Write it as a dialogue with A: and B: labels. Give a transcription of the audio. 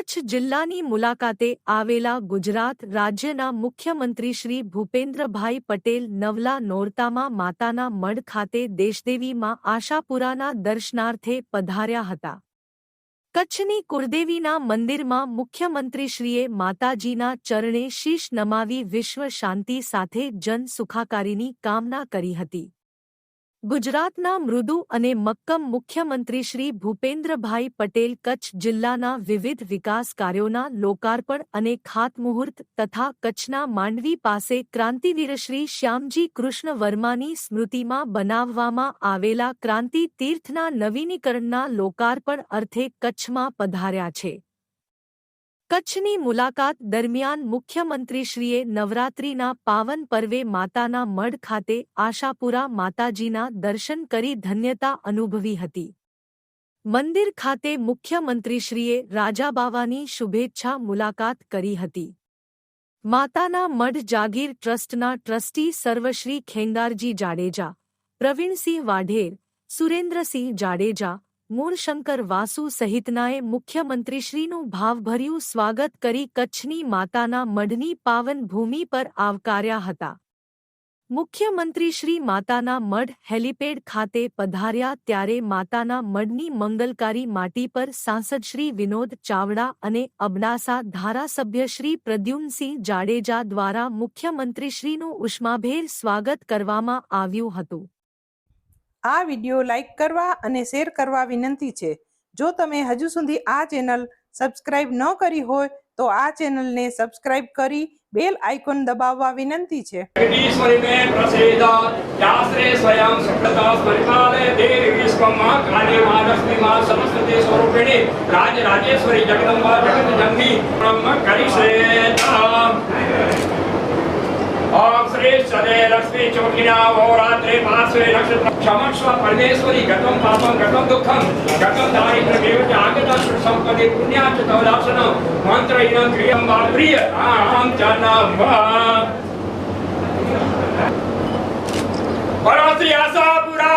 A: કચ્છ જિલ્લાની મુલાકાતે આવેલા ગુજરાત રાજ્યના મુખ્યમંત્રી શ્રી ભૂપેન્દ્રભાઈ પટેલ નવલા નોરતામાં માતાના મઢ ખાતે દેશદેવી માં આશાપુરાના દર્શનાર્થે પધાર્યા હતા। કચ્છની કુળદેવીના મંદિરમાં મુખ્યમંત્રીશ્રીએ માતાજીના ચરણે શીશ નમાવી વિશ્વ શાંતિ સાથે જન સુખાકારીની કામના કરી હતી। ગુજરાતના મૃદુ અને મક્કમ મુખ્યમંત્રી શ્રી ભૂપેન્દ્રભાઈ પટેલ કચ્છ જિલ્લાના વિવિધ વિકાસ કાર્યોના લોકાર્પણ અને ખાતમુહૂર્ત તથા કચ્છના માંડવી પાસે ક્રાંતિવીર શ્રી શ્યામજી કૃષ્ણ વર્માની સ્મૃતિમાં બનાવવામાં આવેલા ક્રાંતિ તીર્થના નવીનીકરણના લોકાર્પણ અર્થે કચ્છમાં પધાર્યા છે। કચ્છની મુલાકાત દરમિયાન મુખ્યમંત્રીશ્રીએ નવરાત્રિના પાવન પર્વે માતાના મઢ ખાતે આશાપુરા માતાજીના દર્શન કરી ધન્યતા અનુભવી હતી। મંદિર ખાતે મુખ્યમંત્રીશ્રીએ રાજાબાવાની શુભેચ્છા મુલાકાત કરી હતી। માતાના મઢ જાગીર ટ્રસ્ટના ટ્રસ્ટી સર્વશ્રી ખેંગારજી જાડેજા, પ્રવીણસિંહ વાઢેર, સુરેન્દ્રસિંહ જાડેજા, મૂળશંકર વાસુ સહિતનાએ મુખ્યમંત્રીશ્રીનું ભાવભર્યું સ્વાગત કરી કચ્છની માતાના મઢની પાવન ભૂમિ પર આવકાર્યા હતા। મુખ્યમંત્રીશ્રી માતાના મઢ હેલિપેડ ખાતે પધાર્યા ત્યારે માતાના મઢની મંગલકારી માટી પર સાંસદ શ્રી વિનોદ ચાવડા અને અબડાસા ધારાસભ્ય શ્રી પ્રદ્યુમ્નસિંહ જાડેજા દ્વારા મુખ્યમંત્રીશ્રીનું ઉષ્માભેર સ્વાગત કરવામાં આવ્યું હતું।
B: આ વિડિયો લાઇક કરવા અને શેર કરવા વિનંતી છે। જો તમે હજુ સુધી આ ચેનલ સબસ્ક્રાઇબ ન કરી હોય તો આ ચેનલને સબસ્ક્રાઇબ કરી બેલ આઇકોન દબાવવા વિનંતી છે।
C: ओम श्री सदे लक्ष्मी चोटिना होरात्रे पार्श्वे नक्षत्र क्षमस्व परमेश्वरी गतम पापम गतम दुखम गतम दारिद्र्य विवच आगता संपदे पुण्याच तवदासन मंत्र इनं क्रियं वा प्रिय आम जनम परश्री आशापुरा